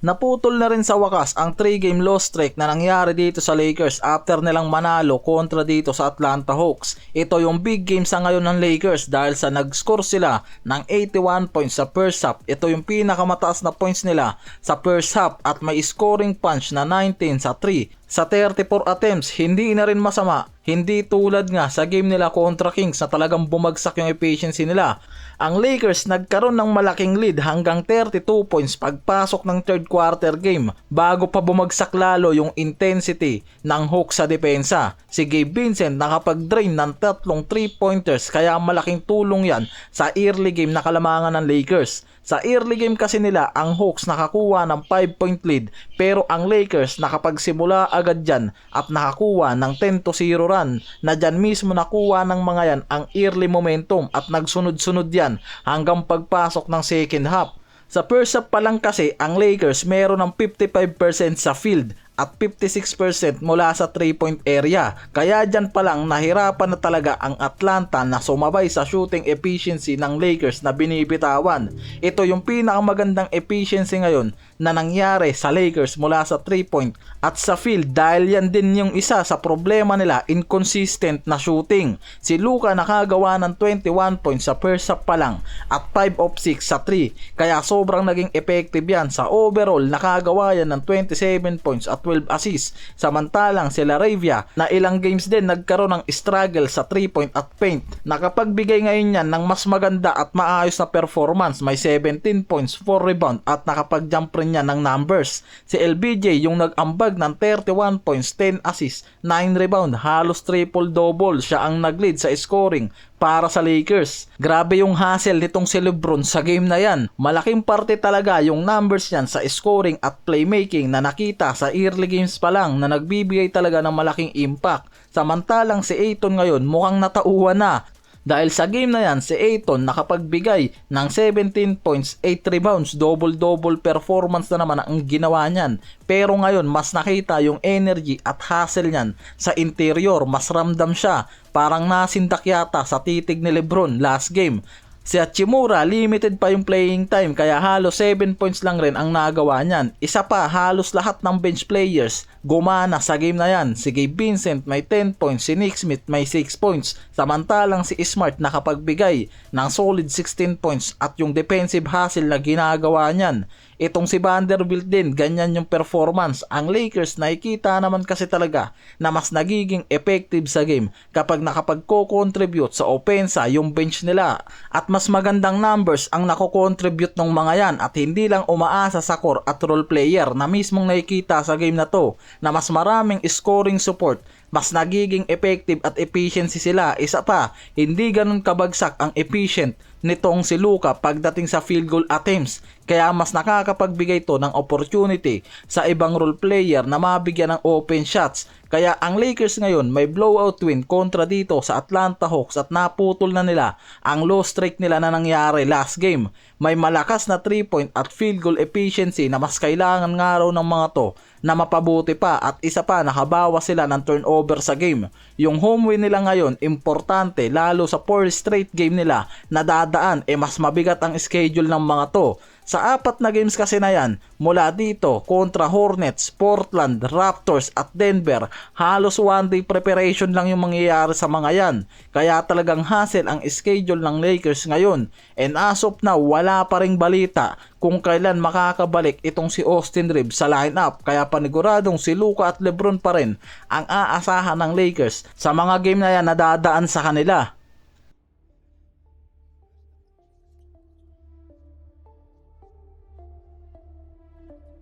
Naputol na rin sa wakas ang 3-game loss streak na nangyari dito sa Lakers after nilang manalo kontra dito sa Atlanta Hawks. Ito yung big game sa ngayon ng Lakers dahil sa nag-score sila ng 81 points sa first half. Ito yung pinakamataas na points nila sa first half at may scoring punch na 19 sa 3. Sa 34 attempts, hindi na rin masama. Hindi tulad nga sa game nila kontra Kings na talagang bumagsak yung efficiency nila. Ang Lakers nagkaroon ng malaking lead hanggang 32 points pagpasok ng third quarter game bago pa bumagsak lalo yung intensity ng Hawks sa depensa. Si Gabe Vincent nakapag-drain ng 3 3-pointers kaya malaking tulong yan sa early game na kalamangan ng Lakers. Sa early game kasi nila, ang Hawks nakakuha ng 5-point lead pero ang Lakers nakapagsimula agad dyan at nakakuha ng 10-0 run na dyan mismo nakuha ng mga yan ang early momentum at nagsunod-sunod yan hanggang pagpasok ng second half. Sa first half pa lang kasi, ang Lakers meron ng 55% sa field at 56% mula sa 3-point area. Kaya dyan pa lang nahirapan na talaga ang Atlanta na sumabay sa shooting efficiency ng Lakers na binibitawan. Ito yung pinakamagandang efficiency ngayon na nangyari sa Lakers mula sa 3-point at sa field dahil yan din yung isa sa problema nila, inconsistent na shooting. Si Luka nakagawa ng 21 points sa first half pa lang at 5 of 6 sa 3. Kaya sobrang naging effective yan. Sa overall nakagawa yan ng 27 points at 12 assists. Samantalang si Laravia na ilang games din nagkaroon ng struggle sa 3-point at paint. Nakapagbigay ngayon yan ng mas maganda at maayos na performance. May 17 points, 4 rebound at nakapag-jump rin niya ng numbers. Si LBJ yung nag-ambag ng 31 points, 10 assists, 9 rebound. Halos triple-double. Siya ang nag-lead sa scoring para sa Lakers. Grabe yung hustle nitong si LeBron sa game na yan. Malaking parte talaga yung numbers yan sa scoring at playmaking na nakita sa early games pa lang na nagbibigay talaga ng malaking impact. Samantalang si Ayton ngayon mukhang natauhan na. Dahil sa game na yan, si Ayton nakapagbigay ng 17 points, 8 rebounds, double-double performance na naman ang ginawa niyan. Pero ngayon, mas nakita yung energy at hustle niyan sa interior. Mas ramdam siya. Parang nasindak yata sa titig ni LeBron last game. Si Hachimura, limited pa yung playing time kaya halos 7 points lang rin ang nagawa niyan. Isa pa, halos lahat ng bench players gumana sa game na yan. Si Gabe Vincent may 10 points, si Nick Smith may 6 points. Samantalang si Smart nakapagbigay ng solid 16 points at yung defensive hustle na ginagawa niyan. Itong si Vanderbilt din, ganyan yung performance. Ang Lakers nakikita naman kasi talaga na mas nagiging effective sa game kapag nakapagko-contribute sa opensa yung bench nila. At mas magandang numbers ang nako-contribute ng mga yan at hindi lang umaasa sa core at role player na mismong nakikita sa game na to na mas maraming scoring support, mas nagiging effective at efficiency sila. Isa pa, hindi ganun kabagsak ang efficient nitong si Luka pagdating sa field goal attempts. Kaya mas nakakapagbigay to ng opportunity sa ibang role player na mabigyan ng open shots. Kaya ang Lakers ngayon may blowout win kontra dito sa Atlanta Hawks at naputol na nila ang low streak nila na nangyari last game. May malakas na 3-point at field goal efficiency na mas kailangan nga raw ng mga to na mapabuti pa at isa pa nakabawas sila ng turnover sa game. Yung home win nila ngayon importante lalo sa 4 straight game nila na dadaan mas mabigat ang schedule ng mga to. Sa 4 na games kasi na yan, mula dito kontra Hornets, Portland, Raptors at Denver, halos one day preparation lang yung mangyayari sa mga yan. Kaya talagang hassle ang schedule ng Lakers ngayon. And as of now, wala pa ring balita kung kailan makakabalik itong si Austin Reeves sa lineup. Kaya paniguradong si Luka at LeBron pa rin ang aasahan ng Lakers sa mga game na yan na dadaan sa kanila.